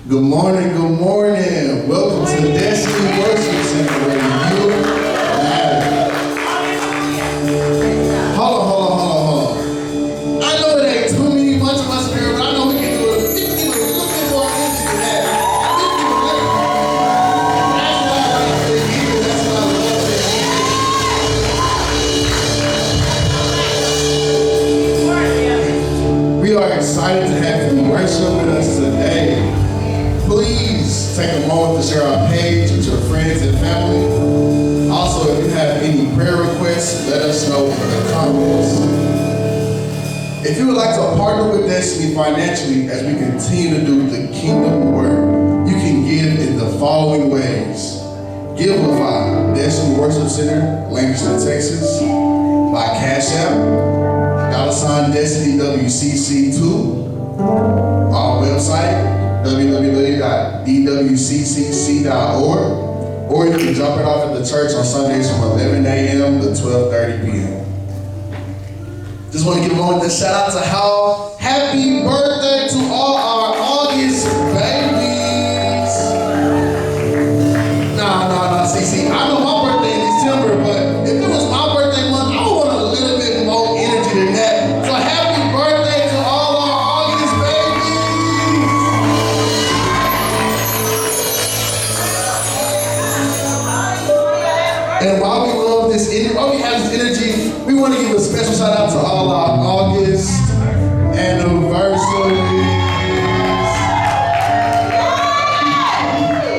Good morning, good morning. Welcome to Destiny Worship Center where you matter. Hold on. I know it ain't too many much of us here, but I know we can do it. We can give a little bit more energy to that. That's what I love. We are excited to have you worship with us today. Please take a moment to share our page with your friends and family. Also, if you have any prayer requests, let us know in the comments. If you would like to partner with Destiny financially as we continue to do the kingdom work, you can give in the following ways. Givelify, Destiny Worship Center, Lancaster, Texas, by Cashapp, $DestinyWcc2, our website, www.dwccc.org, or you can drop it off at the church on Sundays from 11 a.m. to 12:30 p.m. Just want to give a moment to shout out to Hal. Happy birthday to all our August babies. Nah, see, I know my birthday in December, but if it was my birthday month, I would want a little bit more energy than that. So happy birthday to all our August babies. And while we love this energy, while we have this energy, we want to give a special shout out to all our August anniversaries.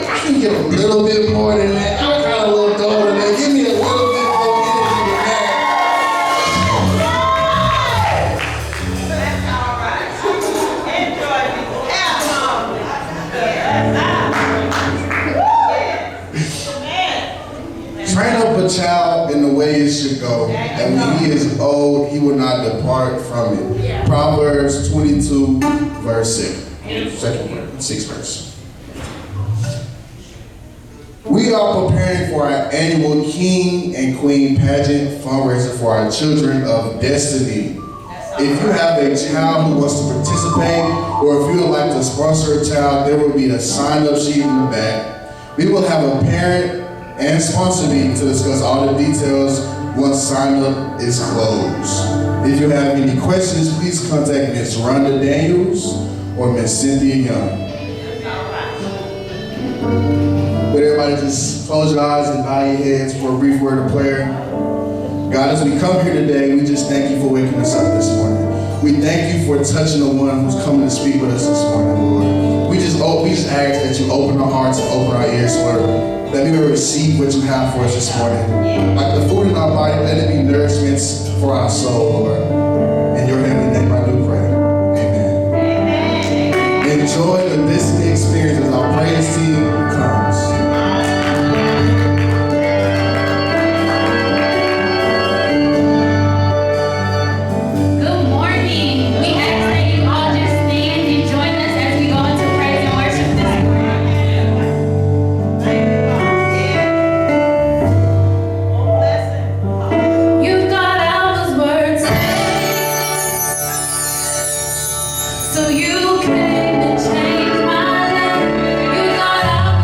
I can get a little bit more than that. I'm kind of a little older than that. Give me a little bit more energy than that. That's all right. Enjoy it. Train up a child in the way it should go, and when he is old, he will not depart from it. Proverbs 22, verse 6 verse. We are preparing for our annual King and Queen pageant fundraiser for our children of destiny. If you have a child who wants to participate, or if you would like to sponsor a child, there will be a sign-up sheet in the back. We will have a parent and sponsor meeting to discuss all the details once sign-up is closed. If you have any questions, please contact Ms. Rhonda Daniels or Ms. Cynthia Young. But everybody just close your eyes and bow your heads for a brief word of prayer. God, as we come here today, we just thank you for waking us up this morning. We thank you for touching the one who's coming to speak with us this morning, Lord. We just ask that you open our hearts and open our ears, Lord, that we may receive what you have for us this morning. Like the food in our body, let it be nourishment for our soul, Lord. In your heavenly name I do pray. Amen. Enjoy the Destiny experience as our praise team comes. So you came and changed my life. You got out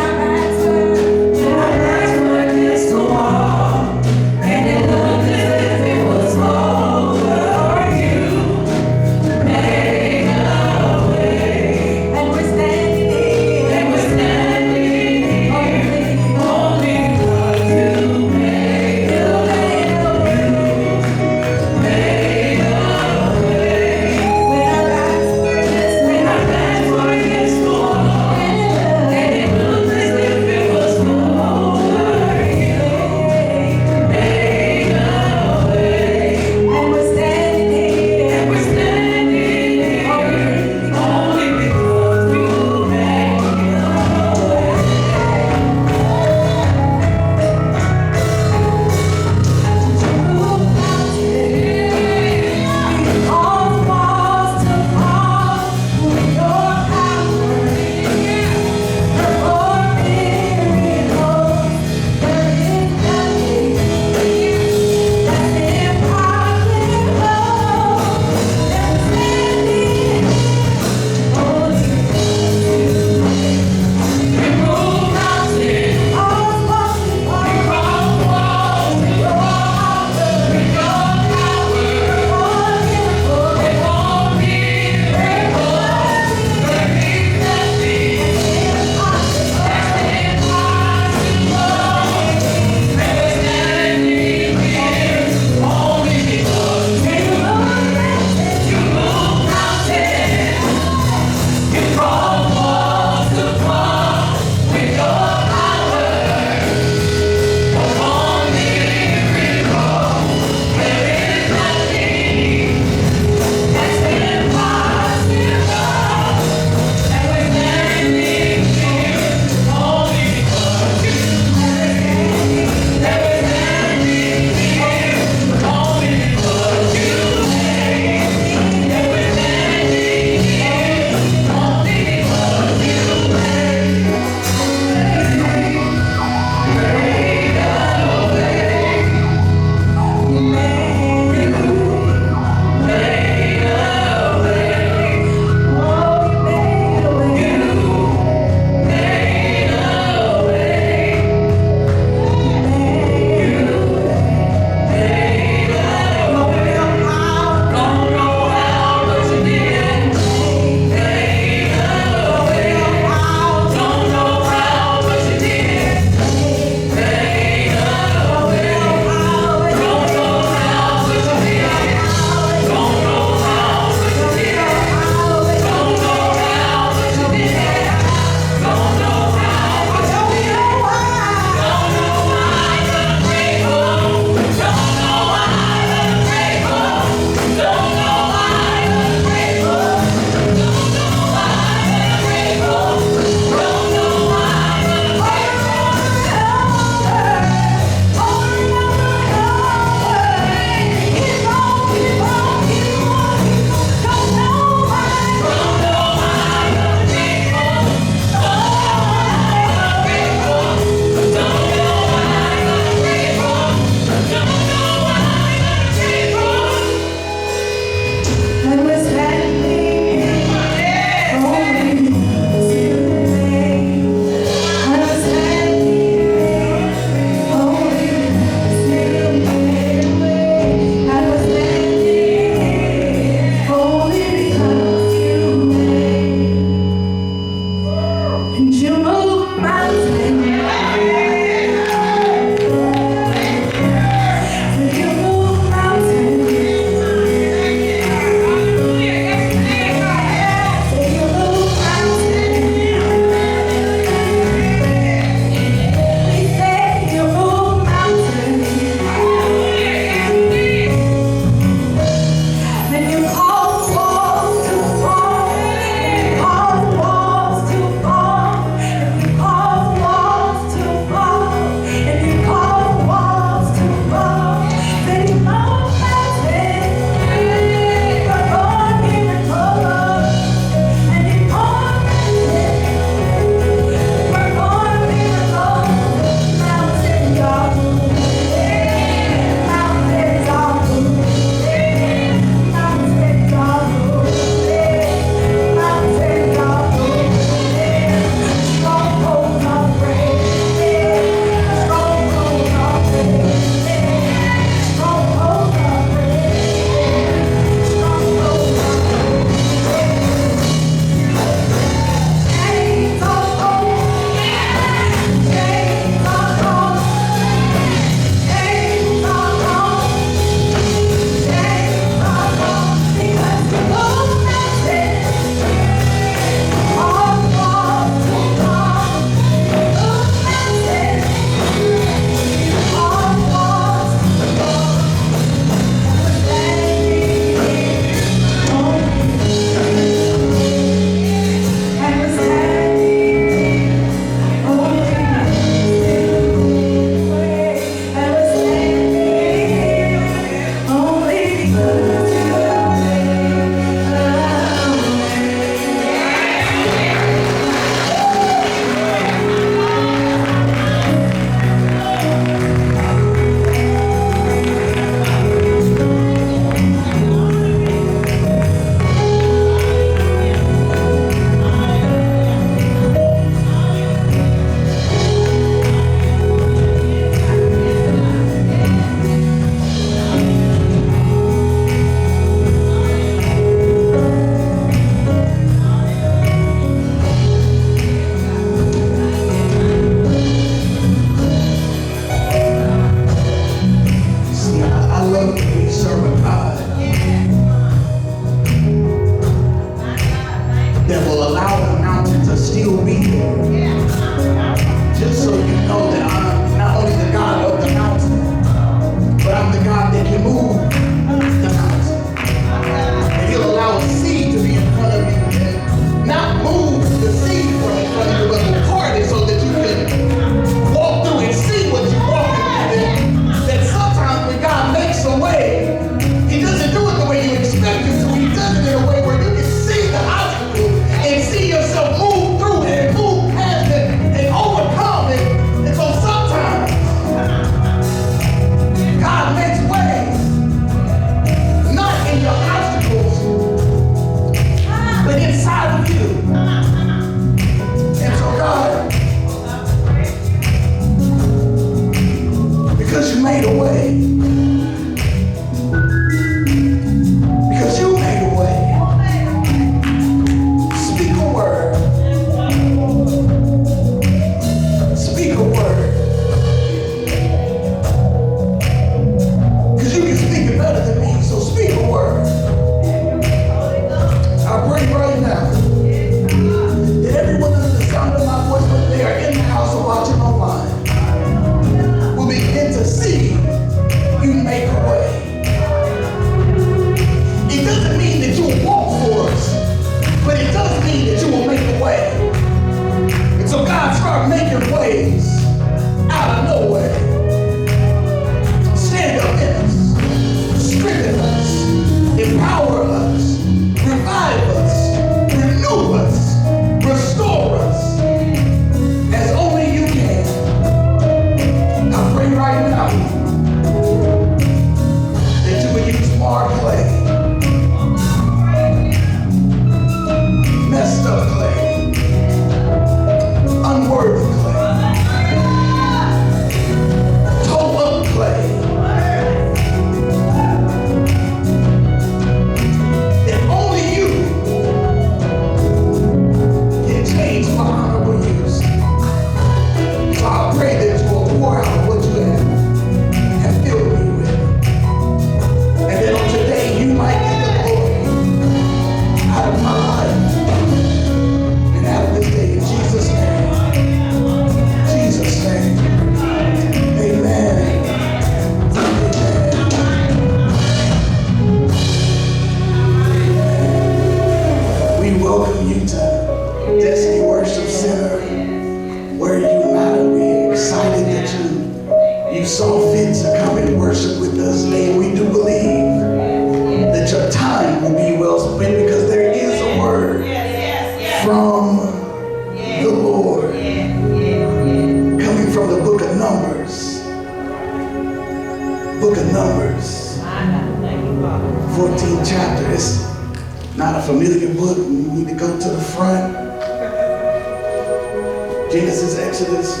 Genesis, Exodus,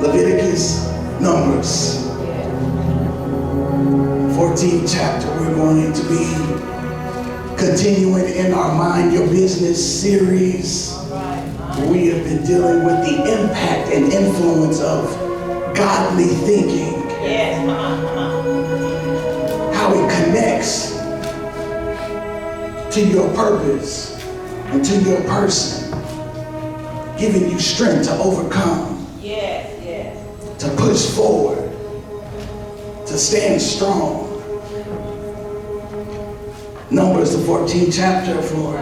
Leviticus, Numbers. 14th chapter, we're going to be continuing in our Mind Your Business series. We have been dealing with the impact and influence of godly thinking. How it connects to your purpose and to your person. Giving you strength to overcome, to push forward, to stand strong. Numbers, the 14th chapter, for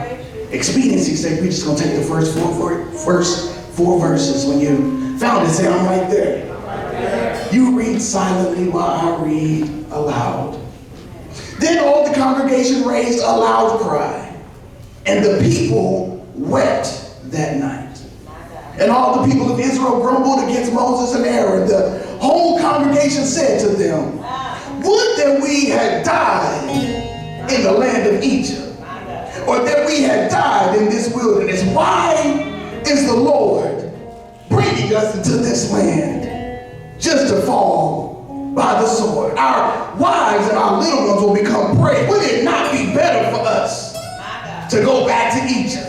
expediency's sake, we're just going to take the first four verses. When you found it, say, I'm right there. You read silently while I read aloud. Then all the congregation raised a loud cry, and the people wept that night. And all the people of Israel grumbled against Moses and Aaron. The whole congregation said to them, would that we had died in the land of Egypt, or that we had died in this wilderness. Why is the Lord bringing us into this land just to fall by the sword? Our wives and our little ones will become prey. Would it not be better for us to go back to Egypt?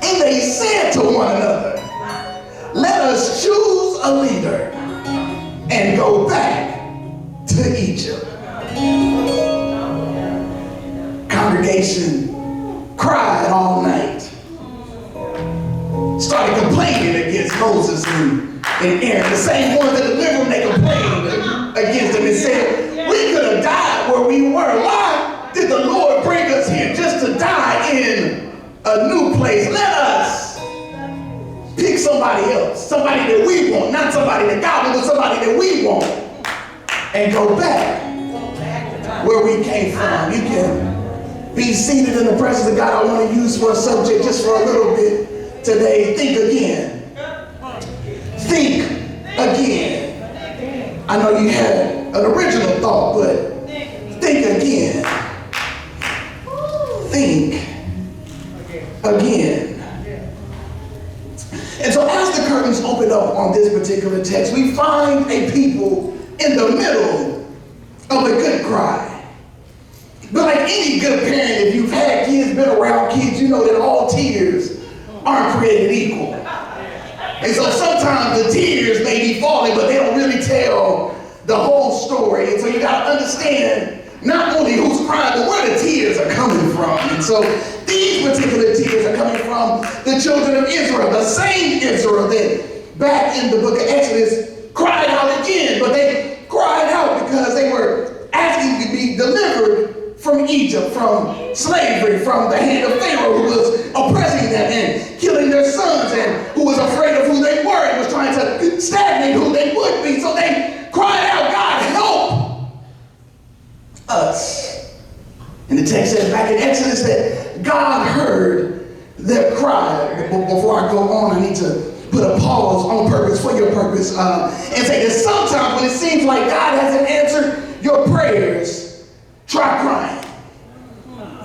And they said to one another, let us choose a leader and go back to Egypt. Congregation cried all night, started complaining against Moses and Aaron, the same ones that delivered them. They complained against them and said, we could have died where we were. Why did the Lord bring us here just to die in a new place? Let us pick somebody else, somebody that we want, not somebody that God wants, but somebody that we want, and go back where we came from. You can be seated in the presence of God. I want to use for a subject just for a little bit today. Think again. Think again. I know you had an original thought, but think again. Think again. And so as the curtains open up on this particular text, we find a people in the middle of a good cry. But like any good parent, if you've had kids, been around kids, you know that all tears aren't created equal. And so sometimes the tears may be falling, but they don't really tell the whole story. And so you got to understand not only who's crying, but where the tears are coming from. And so these particular tears are coming from the children of Israel, the same Israel that back in the book of Exodus cried out again, but they cried out because they were asking to be delivered from Egypt, from slavery, from the hand of Pharaoh, who was oppressing them and killing their sons, and who was afraid of who they were and was trying to stagnate who they would be. So they cried out, God, help us. And the text says back in Exodus that God heard their cry. Before I go on, I need to put a pause on purpose for your purpose and say that sometimes when it seems like God hasn't answered your prayers, try crying.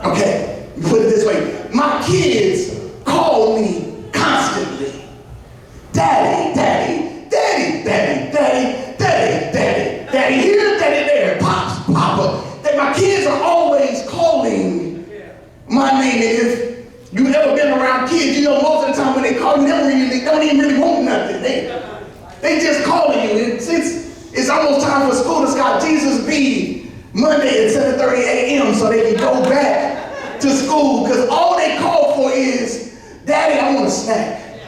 Okay, put it this way. My kids call me constantly. Daddy, daddy, daddy, daddy, daddy, daddy, daddy, daddy here, daddy there, pops, papa. That my kids are always calling my name. And if you've ever been around kids, you know most of the time when they call you, they don't even really want nothing. They just calling you. It's almost time for school to start. Jesus be Monday at 7:30 a.m. so they can go back to school, because all they call for is, Daddy, I want a snack.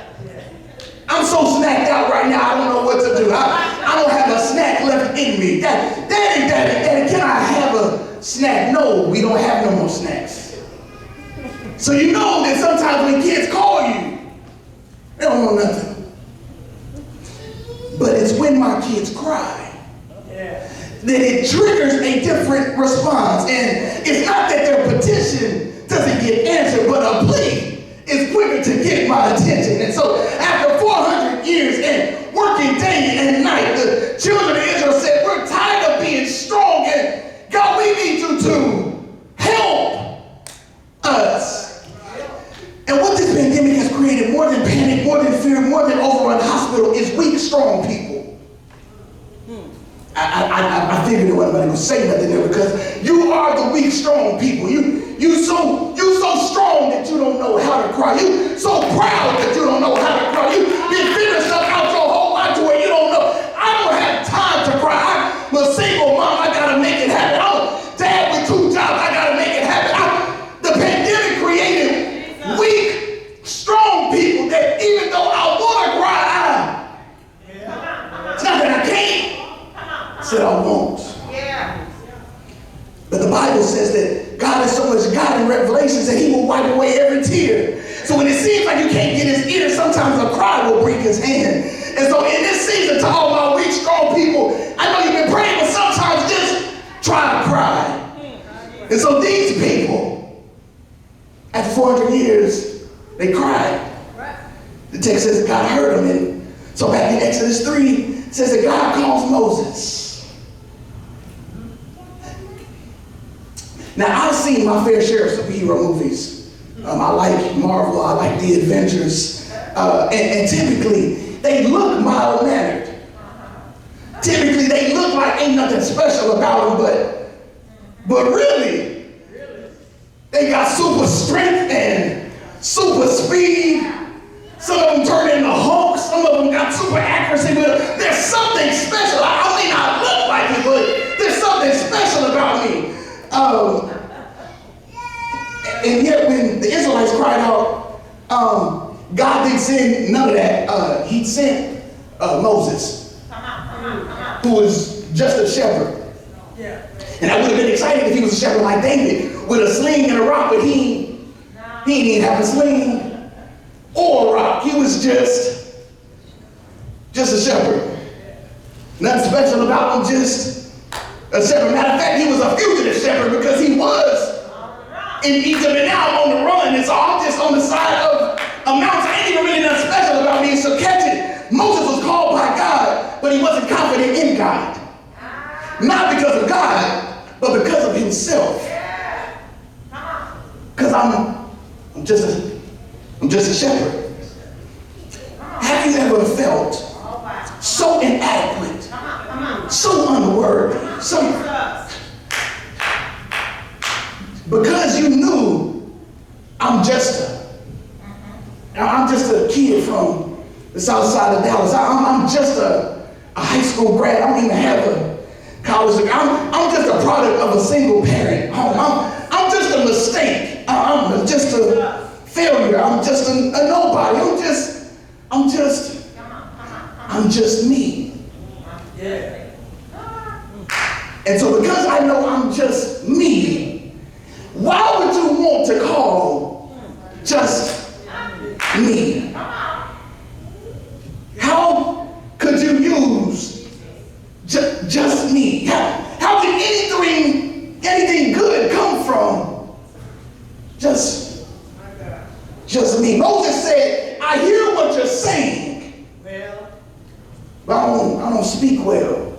I'm so snacked out right now, I don't know what to do. I don't have a snack left in me. Daddy, can I have a snack? No, we don't have no more snacks. So you know that sometimes when kids call you, they don't want nothing. But it's when my kids cry that it triggers a different response. And it's not that their petition doesn't get answered, but a plea is quicker to get my attention. And so after 400 years and working day and night, the children of Israel said, we're tired of being strong, and God, we need you to help us. And what this pandemic has created, more than panic, more than fear, more than overrun hospital, is weak, strong people. I figured it wasn't going to say nothing there, because you are the weak, strong people. You so strong that you don't know how to cry. You so proud that you don't know how to cry. You figure stuff out your whole life to where you don't know. I don't have time to cry. I'm a single mom. I got to make it happen. I'm a dad with 2 jobs. I got to make it happen. The pandemic created weak, strong people that even though I want to cry, it's not that I can't. Said I won't. Yeah. But the Bible says that God is so much God in Revelations that he will wipe away every tear. So when it seems like you can't get his ear, sometimes a cry will break his hand. And so in this season, to all my weak, strong people, I know you've been praying, but sometimes just try to cry. And so these people, after 400 years, they cried. The text says that God heard them. And so back in Exodus 3, it says that God calls Moses. Now, I've seen my fair share of superhero movies. I like Marvel, I like the Avengers. And typically, they look mild-mannered. Typically, they look like ain't nothing special about them, but really, they got super strength and super speed. Some of them turn into Hulk, some of them got super accuracy, but there's something special. I may not look like it, but there's something special about me. And yet when the Israelites cried out, God didn't send none of that. He sent Moses, who was just a shepherd. And I would have been excited if he was a shepherd like David, with a sling and a rock, but he didn't even have a sling or a rock. He was just a shepherd. Nothing special about him, just a shepherd. Matter of fact, he was a fugitive shepherd because he was in Egypt and now on the run. And so I'm just on the side of a mountain. Ain't even really nothing special about me, so catch it. Moses was called by God, but he wasn't confident in God. Not because of God, but because of himself. Because I'm just a shepherd. Have you ever felt so inadequate, so unworthy, because you knew I'm just a kid from the south side of Dallas. I'm just a high school grad. I don't even have a college degree. I'm just a product of a single parent home. I'm just a mistake. I'm just a failure. I'm just a nobody. I'm just me. And so because I know I'm just me, why would you want to call just me? How could you use just me? How can anything good come from just me? Moses said, I hear what you're saying, but I don't speak well.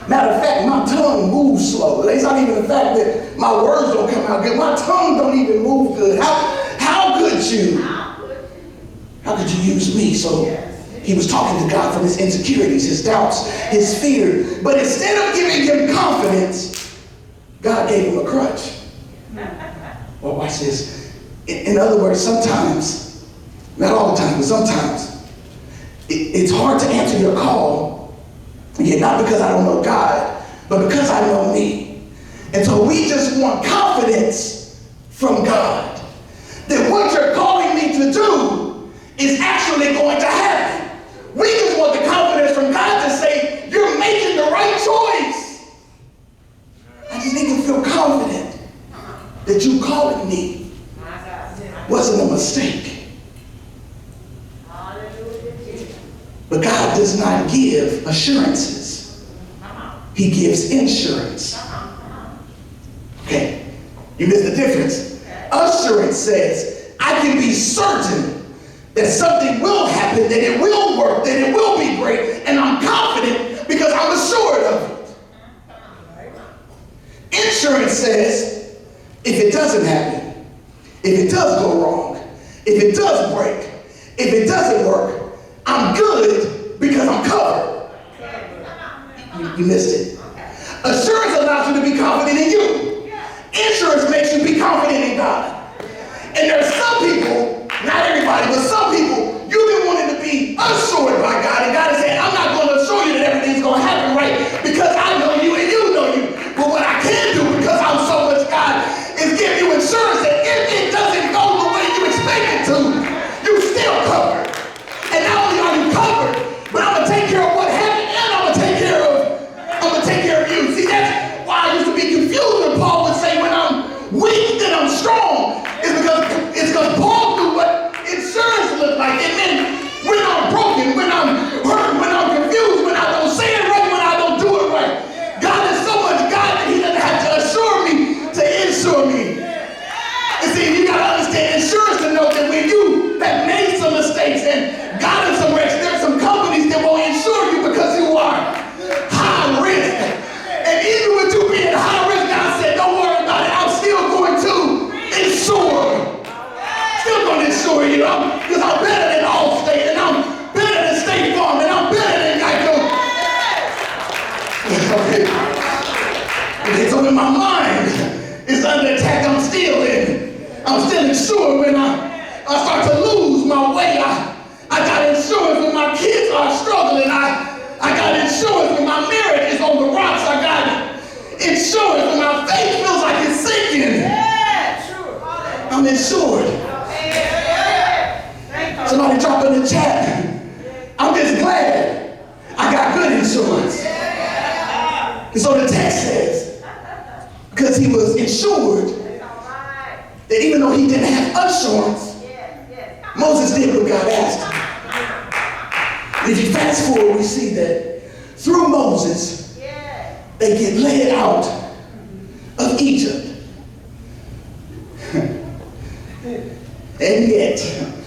Matter of fact, my tongue moves slow. It's not even the fact that my words don't come out good. My tongue don't even move good. How could you use me? So he was talking to God from his insecurities, his doubts, his fear. But instead of giving him confidence, God gave him a crutch. Well, watch this. In other words, sometimes, not all the time, but sometimes, it's hard to answer your call. Yet not because I don't know God, but because I know me. And so we just want confidence from God that what you're calling me to do is actually going to happen. We just want the confidence from God to say, you're making the right choice. I just need to feel confident that you calling me wasn't a mistake. But God does not give assurances. He gives insurance. Okay, you missed the difference. Assurance says, I can be certain that something will happen, that it will work, that it will be great, and I'm confident because I'm assured of it. Insurance says, if it doesn't happen, if it does go wrong, if it does break, if it doesn't work, I'm good because I'm covered. You missed it. Assurance allows you to be confident in you. Insurance makes you be confident in God. And there are some people, not everybody, but some people, you've been wanting to be assured by God, and God is saying, I'm not going to assure you that everything's going to happen right because I know you and you know you. But what I can do, because I'm so much God, is give you insurance that if it doesn't go the way you expect it to, you still covered. And not only are you covered, but I'm going to take care of what happened, and I'm going to take care of you. See, that's why I used to be confused when Paul I'm still insured when I start to lose my way. I got insurance when my kids are struggling. I got insurance when my marriage is on the rocks. I got insurance when my faith feels like it's sinking. Yeah, true. I'm insured. Somebody drop in the chat. I'm just glad I got good insurance. And so the text says, because he was insured, that even though he didn't have assurance, Moses did what God asked him. And if you fast forward, we see that through Moses, they get led out of Egypt. And yet,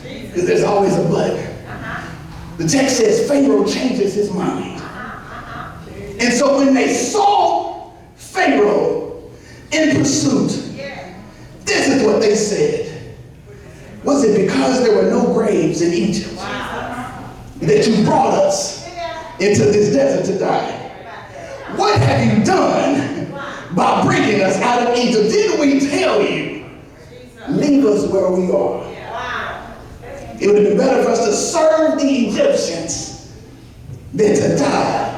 because there's always a but, the text says Pharaoh changes his mind. And so when they saw Pharaoh in pursuit, this is what they said. Was it because there were no graves in Egypt that you brought us into this desert to die? What have you done by bringing us out of Egypt? Didn't we tell you, leave us where we are? It would have been better for us to serve the Egyptians than to die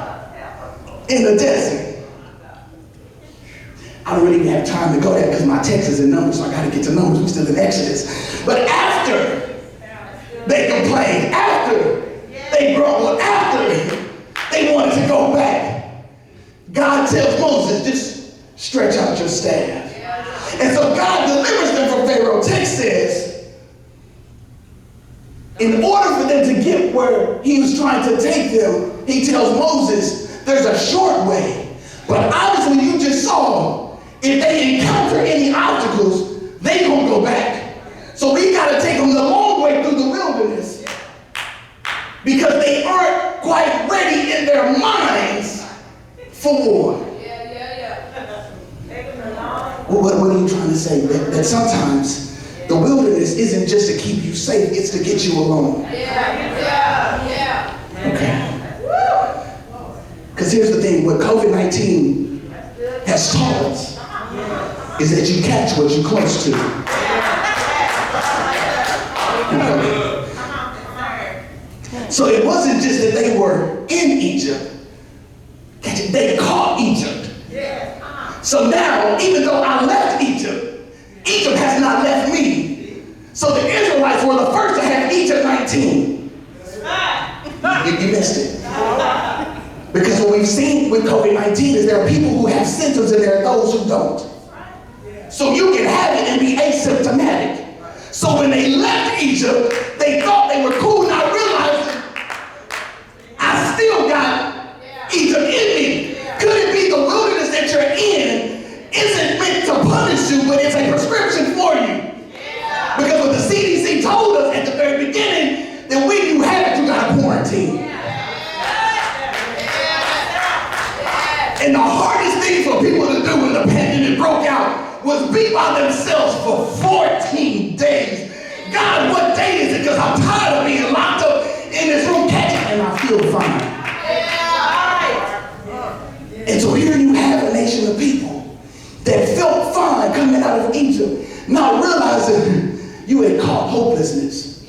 in the desert. I don't really even have time to go there because my text is in Numbers, so I got to get to Numbers. We're still in Exodus. But after they complained, after they grumbled, after they wanted to go back, God tells Moses, just stretch out your staff. And so God delivers them from Pharaoh. Text says, in order for them to get where he was trying to take them, he tells Moses, there's a short way. But obviously you just saw, if they encounter any obstacles, they gonna go back. So we gotta take them the long way through the wilderness because they aren't quite ready in their minds for war. Well, what are you trying to say? That sometimes the wilderness isn't just to keep you safe, it's to get you alone. Okay. Because here's the thing, what COVID-19 has taught us is that you catch what you're close to. Okay. So it wasn't just that they were in Egypt, they caught Egypt. So now, even though I left Egypt, Egypt has not left me. So the Israelites were the first to have Egypt 19. You missed it. Because what we've seen with COVID-19 is there are people who have symptoms and there are those who don't. So you can have it and be asymptomatic. So when they left Egypt, they thought they were cool, not realizing I still got Egypt in me. Could it be the wilderness that you're in isn't meant to punish you, but it's a prescription for you? Because what the CDC told us at the very beginning, that when you have it, you got to quarantine. And the hardest thing for people to do when the pandemic broke out was be by themselves for 14 days. God, what day is it? Because I'm tired of being locked up in this room catching, and I feel fine. And so here you have a nation of people that felt fine coming out of Egypt, not realizing you had caught hopelessness.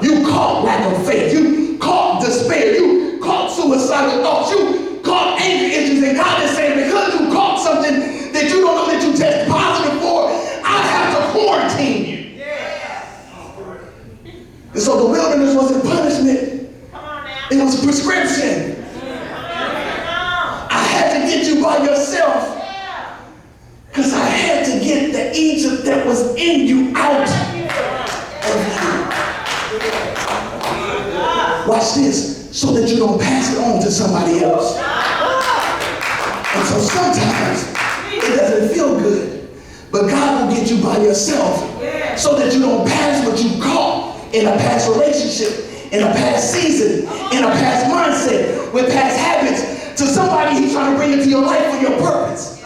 You caught lack of faith. You caught despair. You caught suicidal thoughts. You caught anger issues. And God is saying, because you caught something that you don't know that you test positive for, I have to quarantine you. And so the wilderness wasn't punishment. It was a prescription. I had to get you by yourself. Because I had to get the Egypt that was in you out of you. Watch this, so that you don't pass it on to somebody else. And so sometimes it doesn't feel good, but God will get you by yourself so that you don't pass what you caught in a past relationship, in a past season, in a past mindset, with past habits to somebody He's trying to bring into your life for your purpose.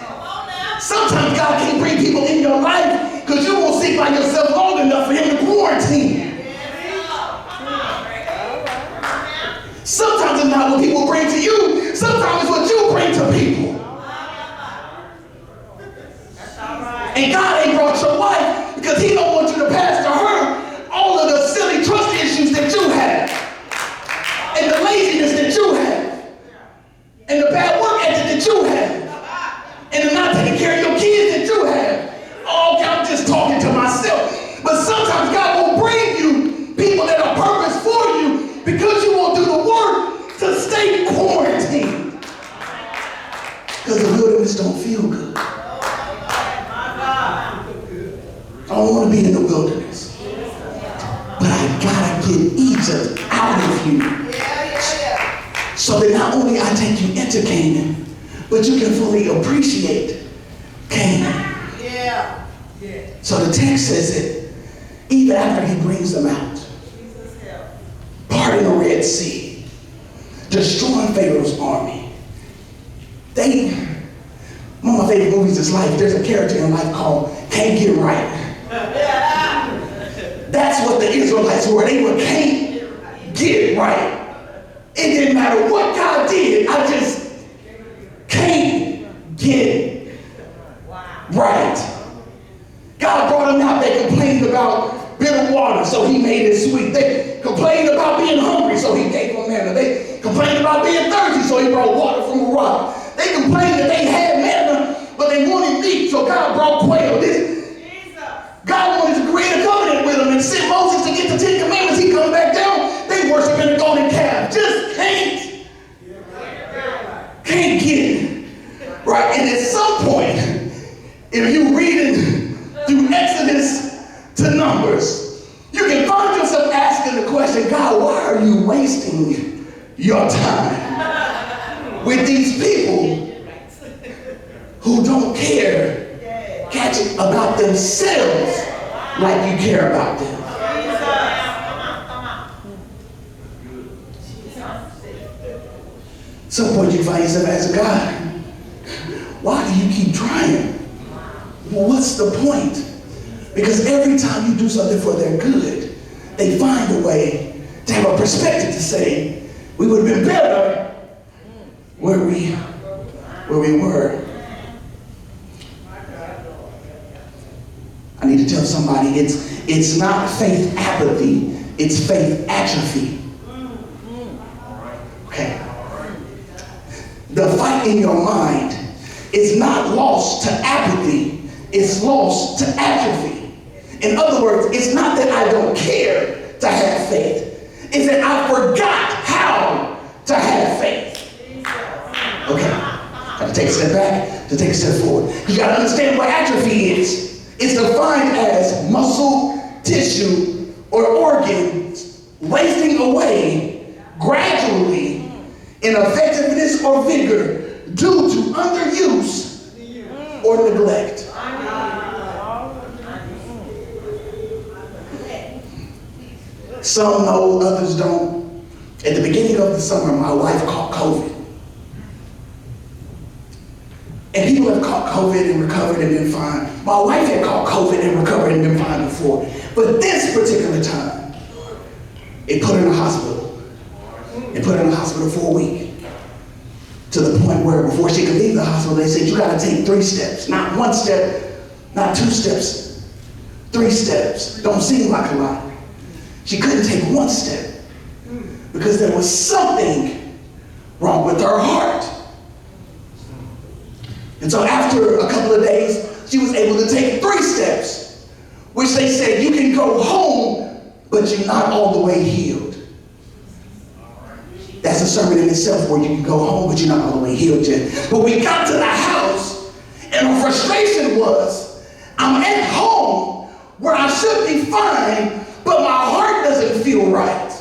Sometimes God can't bring people in your life because you won't sit by yourself long enough for Him to quarantine you. Sometimes it's not what people bring to you. Sometimes it's what you bring to people. And God ain't brought your wife because he don't want you to pass to her all of the silly trust issues that you have, and the laziness that you have, and the bad work ethic that you have, and the not taking care of your kids that you have. Oh, okay, I'm just talking to myself. But sometimes God will bring you people that are purpose for you because you won't do the work to stay quarantined. Because the wilderness don't feel good. I don't want to be in the wilderness. But I gotta get Egypt out of you. So that not only I take you into Canaan, but you can fully appreciate Canaan. So the text says that even after he brings them out, parting the Red Sea, destroying Pharaoh's army, one of my favorite movies is Life. There's a character in Life called Can't Get Right. That's what the Israelites were. They were can't get right. It didn't matter what God did. I just can't get right. God brought them out. They complained about bitter water, so he made it sweet. They complained about being hungry, so he gave them manna. They complained about being thirsty, so he brought water from a rock. They complained that they had manna, but they wanted meat, so God brought quail. God wanted to create a covenant with them and sent Moses to get the 10 Commandments. He come back down, they worshiping a golden calf. Just can't get it. Right? And at some point, if you reading through Exodus to Numbers, you can find yourself asking the question, God, why are you wasting your time with these people who don't care about themselves like you care about them? At some point you find yourself asking God, why do you keep trying? Well, what's the point? Because every time you do something for their good, they find a way to have a perspective to say, we would have been better where we were. I need to tell somebody it's not faith apathy, it's faith atrophy. Okay. The fight in your mind is not lost to apathy, it's lost to atrophy. In other words, it's not that I don't care to have faith, it's that I forgot how to have faith. Okay. Got to take a step back, to take a step forward. You got to understand what atrophy is. It's defined as muscle, tissue, or organs wasting away gradually in effectiveness or vigor due to underuse or neglect. Some know, others don't. At the beginning of the summer, my wife caught COVID. And people have caught COVID and recovered and been fine. My wife had caught COVID and recovered and been fine before. But this particular time, it put her in the hospital. It put her in the hospital for a week. To the point where before she could leave the hospital, they said, you got to take 3 steps. Not 1 step, not 2 steps, 3 steps. Don't seem like a lot. She couldn't take 1 step because there was something wrong with her heart. And so after a couple of days, she was able to take 3 steps, which they said you can go home, but you're not all the way healed. That's a sermon in itself where you can go home, but you're not all the way healed yet. But we got to the house, and her frustration was, I'm at home where I should be fine, but my heart doesn't feel right.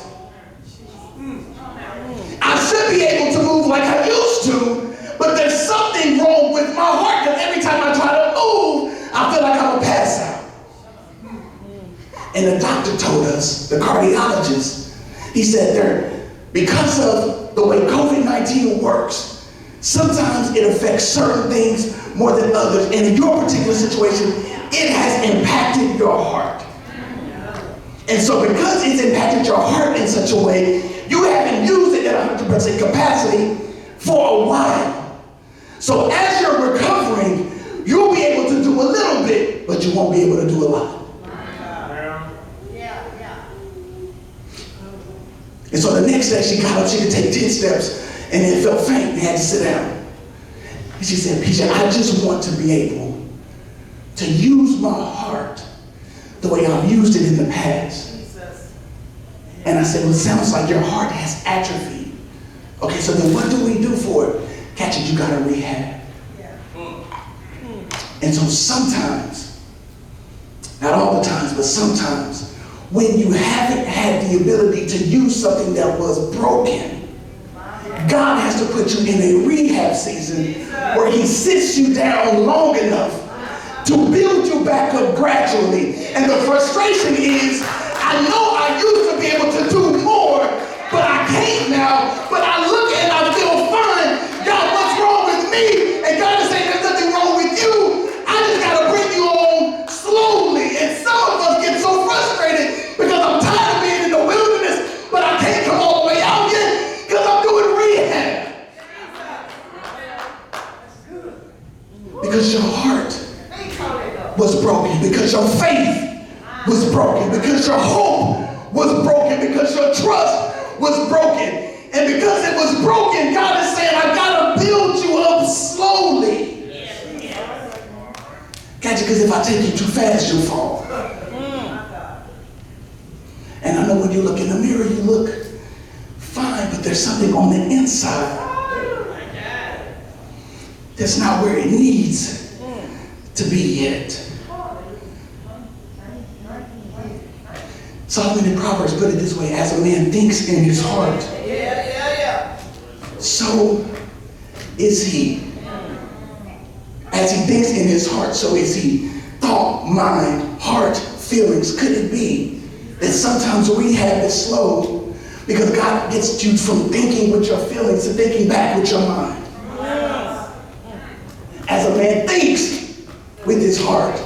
I should be able to move like I used to, but there's something wrong with my heart, because every time I try to move, I feel like I'm gonna pass out. And the doctor told us, the cardiologist, he said because of the way COVID-19 works, sometimes it affects certain things more than others. And in your particular situation, it has impacted your heart. And so because it's impacted your heart in such a way, you haven't used it at 100% capacity for a while. So as you're recovering, you'll be able to do a little bit, but you won't be able to do a lot. And so the next day she got up, she could take 10 steps, and then felt faint and had to sit down. And she said, PJ, I just want to be able to use my heart the way I've used it in the past. And I said, well, it sounds like your heart has atrophy. Okay, so then what do we do for it? Catch it, you got to rehab. And so sometimes, not all the times, but sometimes, when you haven't had the ability to use something that was broken, God has to put you in a rehab season where he sits you down long enough to build you back up gradually. And the frustration is, I know I used to be able to do more, but I can't now. But I look and I feel fine. God, what's wrong with me? And God is saying, there's nothing wrong with you. I just got to bring you on slowly. And some of us get so frustrated because I'm tired of being in the wilderness, but I can't come all the way out yet because I'm doing rehab. Because your heart was broken, because your faith was broken, because your hope was broken, because your trust was broken. And because it was broken, God is saying, I got to build you up slowly. Catch it, because if I take you too fast, you'll fall. And I know when you look in the mirror, you look fine, but there's something on the inside that's not where it needs to be yet. Solomon in Proverbs put it this way: as a man thinks in his heart, so is he. As he thinks in his heart, so is he. Thought, mind, heart, feelings. Could it be that sometimes rehab is slow because God gets you from thinking with your feelings to thinking back with your mind? As a man thinks with his heart,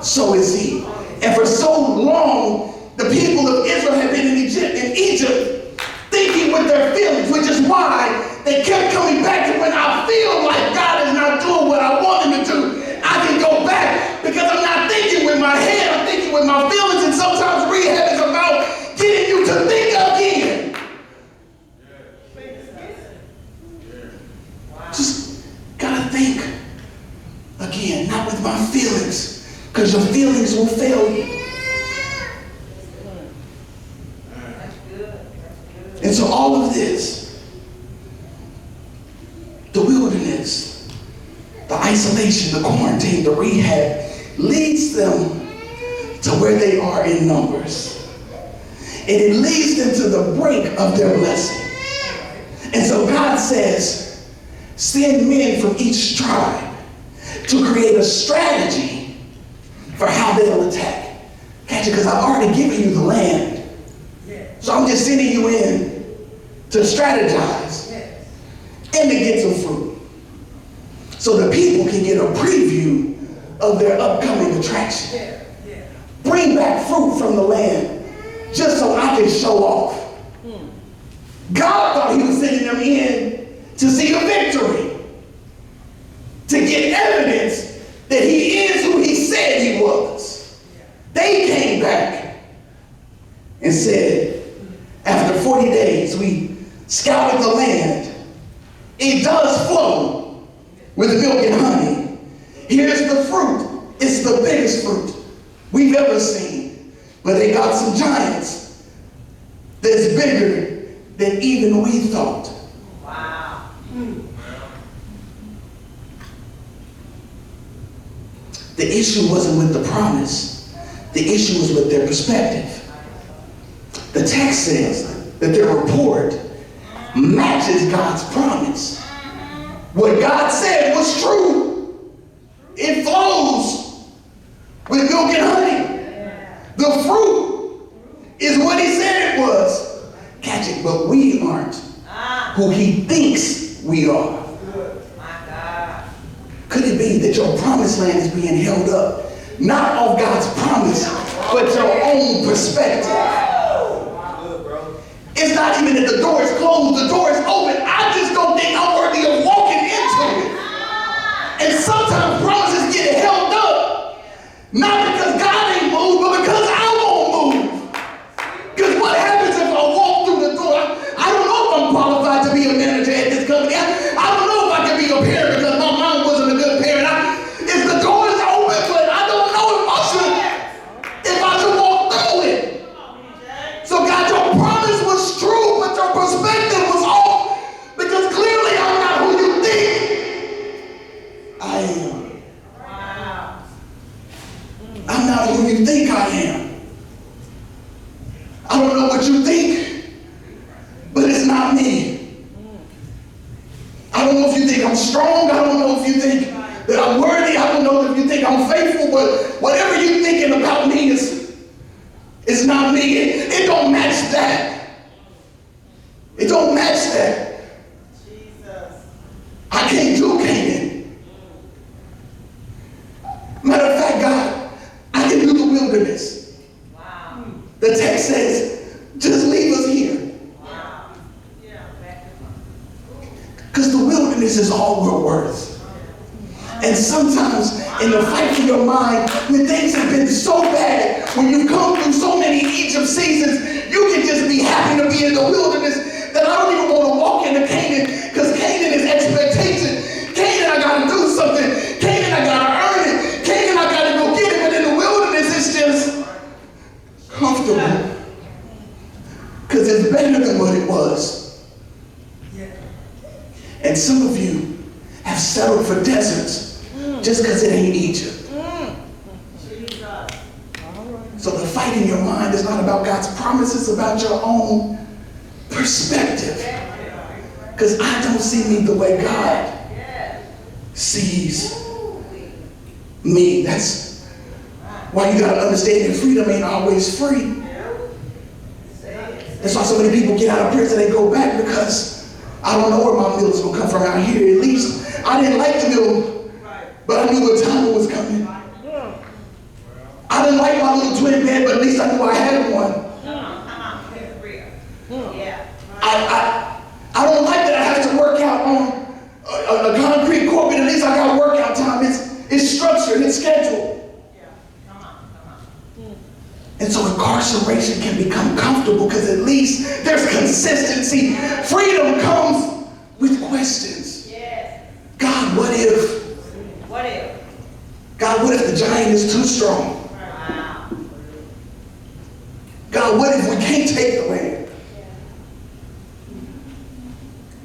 so is he. And for so long, the people of Israel had been in Egypt thinking with their feelings, which is why they kept coming back to, when I feel like God is not doing what I want him to do, I can go back because I'm not thinking with my head, I'm thinking with my feelings. And sometimes rehab is about getting you to think again. Just gotta think again, not with my feelings, because your feelings will fail you. And so all of this, the wilderness, the isolation, the quarantine, the rehab, leads them to where they are in Numbers. And it leads them to the brink of their blessing. And so God says, send men from each tribe to create a strategy for how they'll attack. Catch it, because I've already given you the land. So I'm just sending you in to strategize and to get some fruit, so the people can get a preview of their upcoming attraction. Bring back fruit from the land just so I can show off. God thought he was sending them in to see a victory, to get evidence that he is who he said he was. They came back and said, after 40 days, we scouted the land. It does flow with milk and honey. Here's the fruit. It's the biggest fruit we've ever seen. But they got some giants that's bigger than even we thought. Wow. The issue wasn't with the promise. The issue was with their perspective. The text says that their report matches God's promise. What God said was true. It flows with milk and honey. The fruit is what he said it was. Catch it, but we aren't who he thinks we are. My God. Could it be that your promised land is being held up, not of God's promise, but your own perspective? It's not even that the door is closed, the door is open. I just don't think I'm worthy of walking into it. And sometimes promises get held up, not because God ain't moved, but because I won't move. Because what happens if I walk through the door not who you think I am. I don't know what you think, but it's not me. I don't know if you think I'm strong. I don't know if you think that I'm worthy. I don't know if you think I'm faithful, but whatever you're thinking about me is not me. It don't match that. It don't match that. Jesus. I can't do Canaan. Matter of fact, God, I can do the wilderness. Wow. The text says, just leave us here. Wow. Yeah. Because the wilderness is all we're worth. And sometimes in the fight for your mind, when things have been so bad, when you've come through so many Egypt seasons, you can just be happy to be in the wilderness that I don't even want to walk into Canaan, because Canaan is expectation. Canaan, I got to do something. Canaan, I got to earn it. Canaan, I got to go get it. But in the wilderness, it's just comfortable. Because it's better than what it was. And some of you have settled for deserts just because it ain't Egypt. So the fight in your mind is not about God's promises, it's about your own perspective. Because I don't see me the way God sees me. That's why you got to understand that freedom ain't always free. That's why so many people get out of prison, they go back, because I don't know where my meal's gonna come from out here. At least I didn't like the meal, but I knew what time it was coming. I didn't like my little twin bed, but at least I knew I had one. I don't like that I have to work out on a concrete court, but at least I got workout time. It's structured, it's scheduled. And so incarceration can become comfortable because at least there's consistency. Freedom comes with questions. God, what if? What if? God, what if the giant is too strong? God, what if we can't take the land?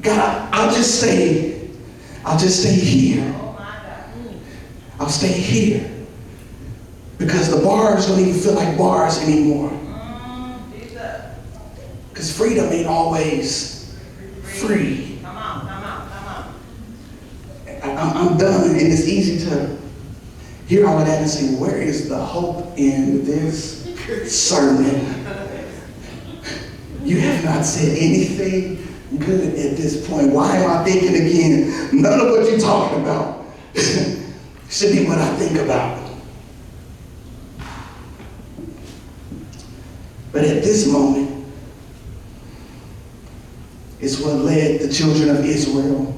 God, I'll just stay here. I'll stay here. Because the bars don't even feel like bars anymore. Because freedom ain't always free. Come on. I'm done, and it's easy to hear all of that and say, where is the hope in this sermon? You have not said anything good at this point. Why am I thinking again? None of what you're talking about should be what I think about. But at this moment, it's what led the children of Israel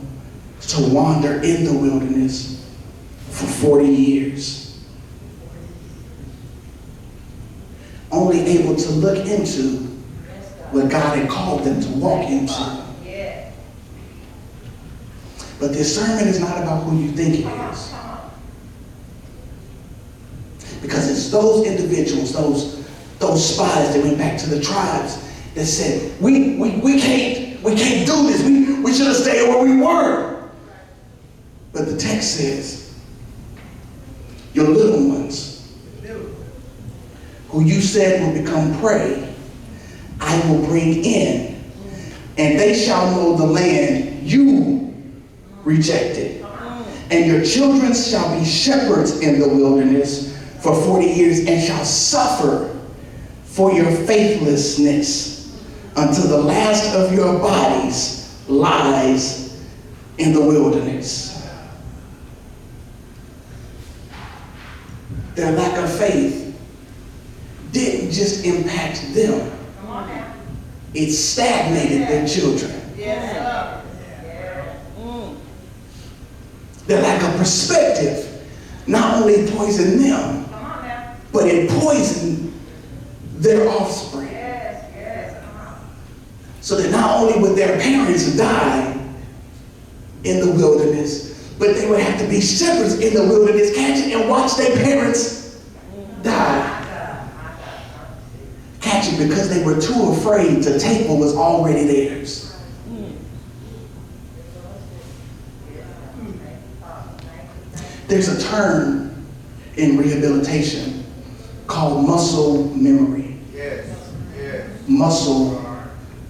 to wander in the wilderness for 40 years. Only able to look into what God had called them to walk into. But this sermon is not about who you think it is. Because it's those individuals, those spies that went back to the tribes that said, we can't do this. We should have stayed where we were. But the text says, your little ones, who you said will become prey, I will bring in, and they shall know the land you rejected. And your children shall be shepherds in the wilderness for 40 years, and shall suffer for your faithlessness until the last of your bodies lies in the wilderness. Their lack of faith didn't just impact them. It stagnated their children. Their lack of perspective not only poisoned them, but it poisoned their offspring. So that not only would their parents die in the wilderness, but they would have to be shepherds in the wilderness, catching and watch their parents die. Catching because they were too afraid to take what was already theirs. There's a term in rehabilitation called muscle memory. Muscle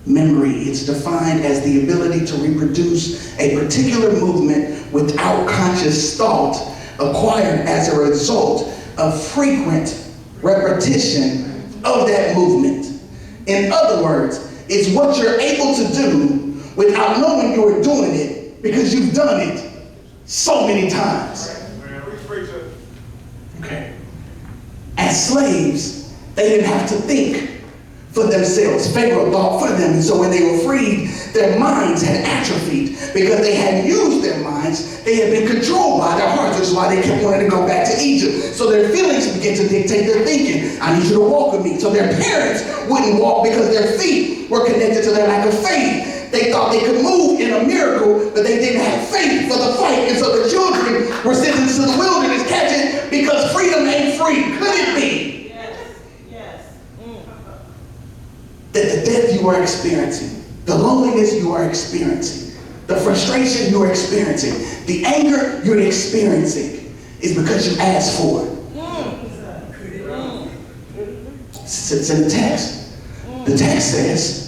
memory. It's defined as the ability to reproduce a particular movement without conscious thought, acquired as a result of frequent repetition of that movement. In other words, it's what you're able to do without knowing you're doing it because you've done it so many times. Okay. As slaves, they didn't have to think for themselves. Pharaoh thought for them. And so when they were freed, their minds had atrophied because they hadn't used their minds. They had been controlled by their hearts, which is why they kept wanting to go back to Egypt. So their feelings began to dictate their thinking. I need you to walk with me. So their parents wouldn't walk because their feet were connected to their lack of faith. They thought they could move in a miracle, but they didn't have faith for the fight. And so the children were sentenced to the wilderness, catch it, because freedom ain't free. Could it be that the death you are experiencing, the loneliness you are experiencing, the frustration you are experiencing, the anger you're experiencing is because you asked for it? It's in the text. The text says,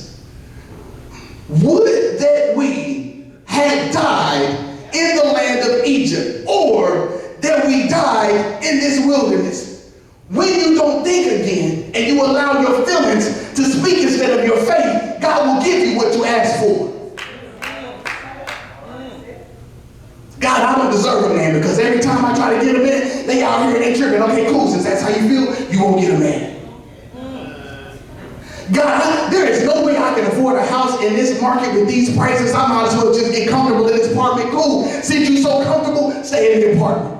would that we had died in the land of Egypt, or that we died in this wilderness. When you don't think again and you allow your feelings to speak instead of your faith, God will give you what you ask for. God, I don't deserve a man because every time I try to get a man, they out here and they tripping. Okay, cool, since that's how you feel, you won't get a man. God, there is no way I can afford a house in this market with these prices. I might as well just get comfortable in this apartment. Cool, since you're so comfortable, stay in the apartment.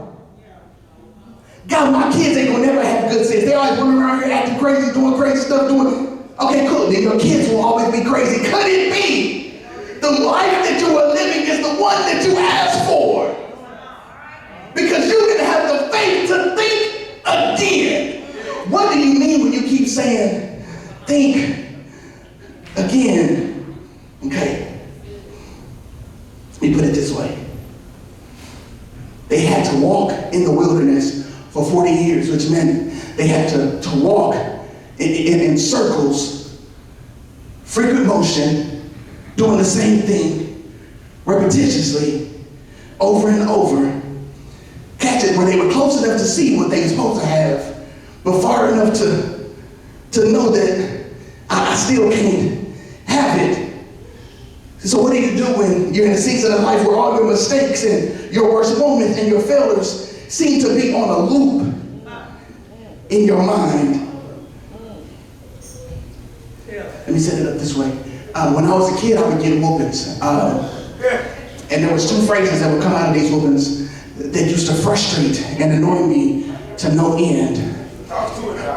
God, my kids ain't gonna never have good sense. They always running around here acting crazy, doing crazy stuff, okay, cool, then your kids will always be crazy. Could it be the life that you are living is the one that you asked for? Because you didn't have the faith to think again. What do you mean when you keep saying, think again? Okay, let me put it this way. They had to walk in the wilderness for 40 years, which meant they had to walk in circles, frequent motion, doing the same thing repetitiously over and over. Catch it, where they were close enough to see what they were supposed to have, but far enough to know that I still can't have it. So what do you do when you're in a season of life where all your mistakes and your worst moments and your failures seem to be on a loop in your mind? Let me set it up this way. When I was a kid, I would get whoopings. And there was two phrases that would come out of these whoopings that used to frustrate and annoy me to no end.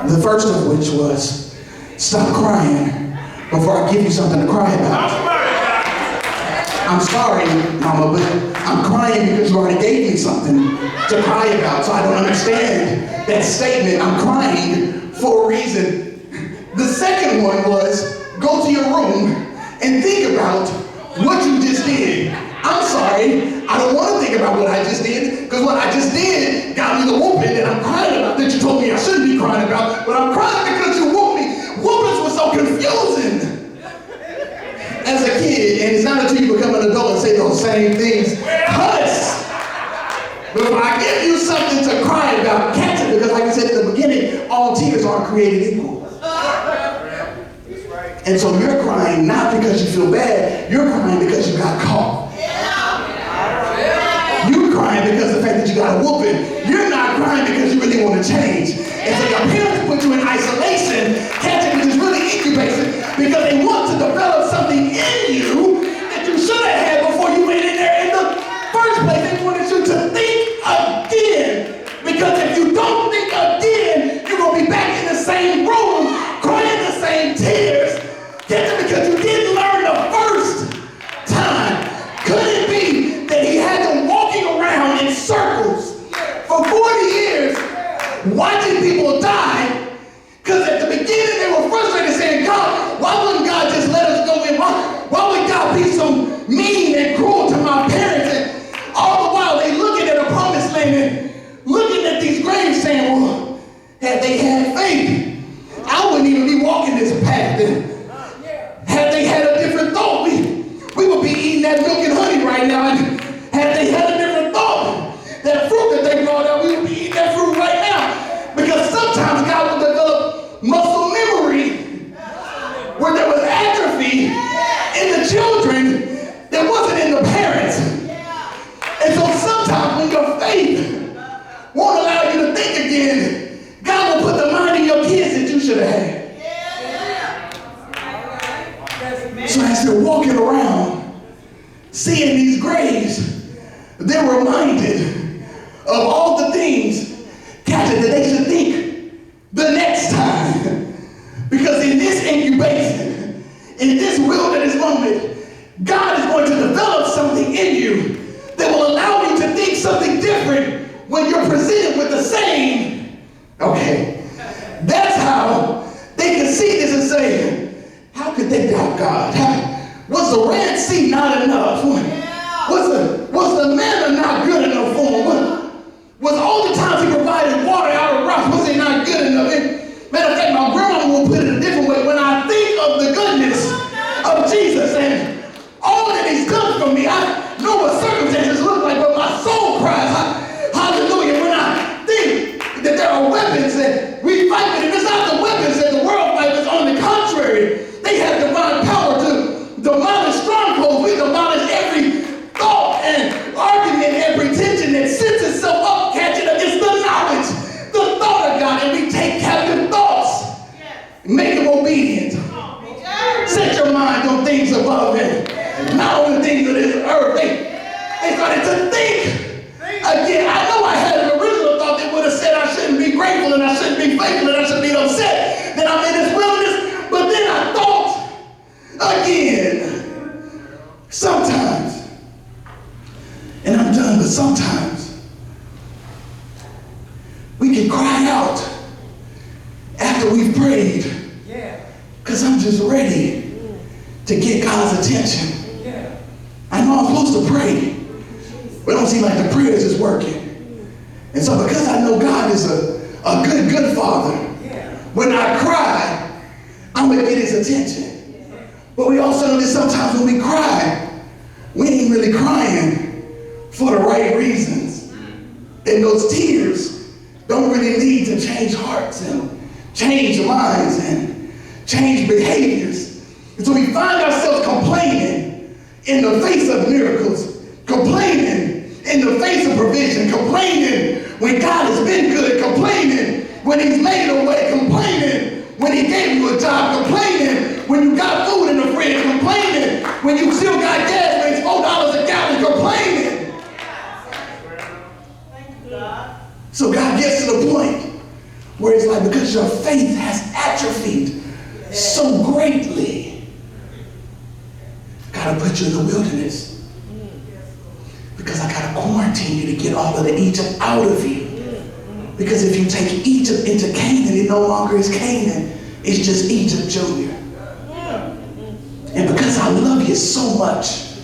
The first of which was, stop crying before I give you something to cry about. I'm sorry, Mama, but I'm crying because you already gave me something to cry about, so I don't understand that statement. I'm crying for a reason. The second one was, go to your room and think about what you just did. I'm sorry, I don't want to think about what I just did, because what I just did got me the whooping that I'm crying about, that you told me I shouldn't be crying about, but I'm crying because you whooped me. Whoopings were so confusing as a kid, and it's not until you become an adult and say those same things. Cuss! But if I give you something to cry about, catch it, because like I said in the beginning, all tears aren't created equal. And so you're crying not because you feel bad, you're crying because you got caught. You're crying because of the fact that you got a whooping. You're not crying because you really want to change. And so your parents put you in isolation, catch it, which is really incubating, because they want to develop something in you that you should have had before you went in there in the first place. They wanted you to think again. Because if you don't think again, you're going to be back in the same room, crying the same tears. Catch it, because you didn't learn the first time. Could it be that he had them walking around in circles for 40 years, watching people die? Because at the beginning they were frustrated, saying, God, why wouldn't God just let us go in? Why would God be so mean and cruel to my parents? And all the while they looking at a promised land and looking at these graves saying, well, had they had faith, muscle memory, where there was atrophy in the children that wasn't in the parents. And so sometimes when your faith won't allow you to think again, God will put the mind in your kids that you should have had. So as they're walking around, seeing these graves, they're reminded of all the things, Captain, that they should think the next time. Because in this incubation, in this wilderness moment, God is going to develop something in you that will allow you to think something different when you're presented with the same. Okay, that's how they can see this and say, how could they doubt God? Was the Red Sea not enough? Was the manna not good enough for them? Was all the times he provided water out of rocks, was it not good enough? Matter of fact, my grandma will put it a different way. When I think of the goodness of Jesus and all that he's done for me, I know what circumstances look like, but my soul cries, hallelujah. When I think that there are weapons that we fight with, and it's not the weapons that the world fights with. On the contrary, they have divine power to demolish strongholds. We demolish every thought and argument and pretension that sets itself up, catching against the knowledge, the thought of God, and we take captive thoughts, make them obedient. Set your mind on things above it, not on the things of this earth. They started to think again. I know I had an original thought that would have said I shouldn't be grateful and I shouldn't be faithful and I should be upset that I'm in this wilderness, but then I thought again. Sometimes, and I'm done, but sometimes we can cry out after we've prayed, because I'm just ready to get God's attention. I know I'm supposed to pray, but it don't seem like the prayers is working. And so because I know God is a good father, when I cry, I'm going to get his attention. But we also know that sometimes when we cry, we ain't really crying for the right reasons. And those tears don't really need to change hearts and change minds and change behaviors. And so we find ourselves complaining in the face of miracles, complaining in the face of provision, complaining when God has been good, complaining when he's made a way, complaining when he gave you a job, complaining when you got food in the fridge, complaining when you still got gas when it's $4 a gallon, complaining. So God gets to the point where it's like, because your faith has atrophied so greatly, gotta put you in the wilderness, because I gotta quarantine you to get all of the Egypt out of you. Because if you take Egypt into Canaan, it no longer is Canaan, it's just Egypt Junior. And because I love you so much,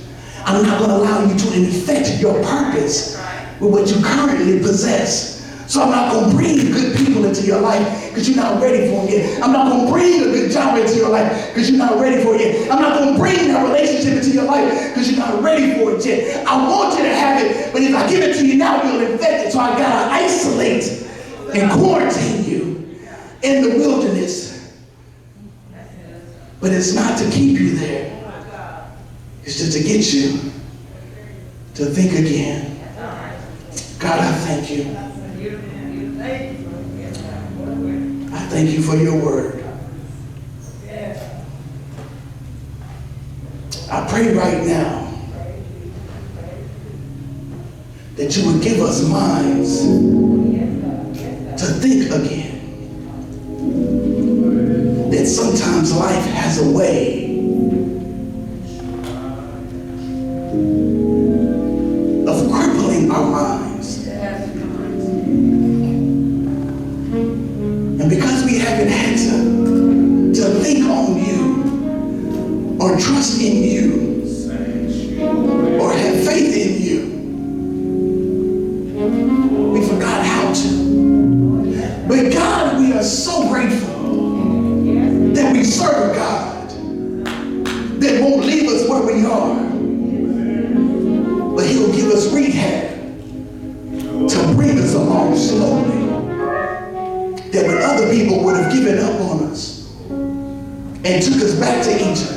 I'm not gonna allow you to infect your purpose with what you currently possess. So I'm not going to bring good people into your life because you're not ready for them yet. I'm not going to bring a good job into your life because you're not ready for it yet. I'm not going to bring that relationship into your life because you're not ready for it yet. I want you to have it, but if I give it to you now, you'll infect it. So I got to isolate and quarantine you in the wilderness. But it's not to keep you there. It's just to get you to think again. God, I thank you. I thank you for your word. I pray right now that you would give us minds to think again. That sometimes life has a way of crippling our minds. And because we haven't had to think on you, or trust in you, or have faith in you, we forgot how to. But God, we are so grateful that we serve a God that won't leave us where we are, but he'll give us rehab to bring us along slowly. that when other people would have given up on us and took us back to Egypt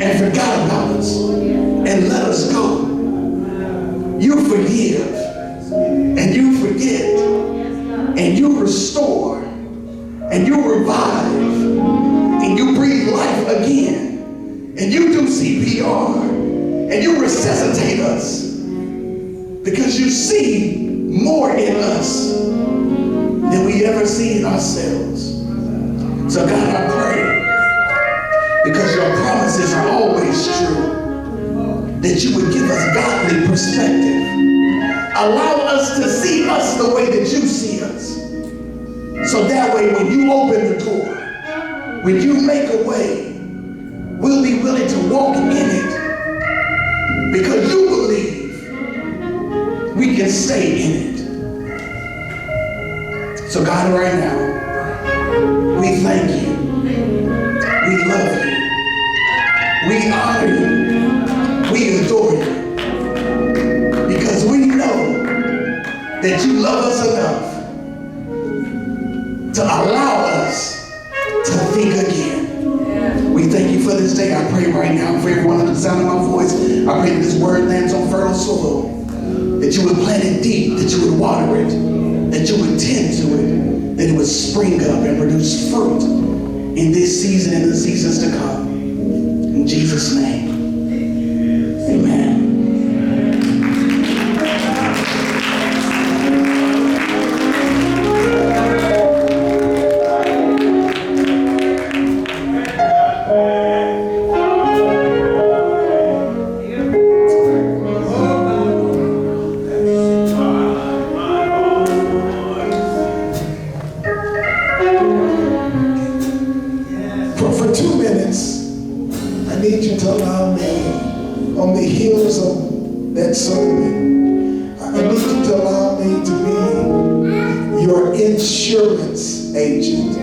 and forgot about us and let us go, you forgive and you forget and you restore and you revive and you breathe life again and you do CPR and you resuscitate us because you see more in us than we ever see in ourselves. So God, I pray, because your promises are always true, that you would give us godly perspective. Allow us to see us the way that you see us. So that way when you open the door, when you make a way, we'll be willing to walk in it because you believe we can stay in it. So God, right now, we thank you. We love you. We honor you. We adore you. Because we know that you love us enough to allow us to think again. We thank you for this day. I pray right now for everyone under the sound of my voice. I pray that this word lands on fertile soil, that you would plant it deep, that you would water it, that you would tend to it, that it would spring up and produce fruit in this season and the seasons to come. In Jesus' name, amen. For 2 minutes, I need you to allow me, on the heels of that sermon, I need you to allow me to be your insurance agent.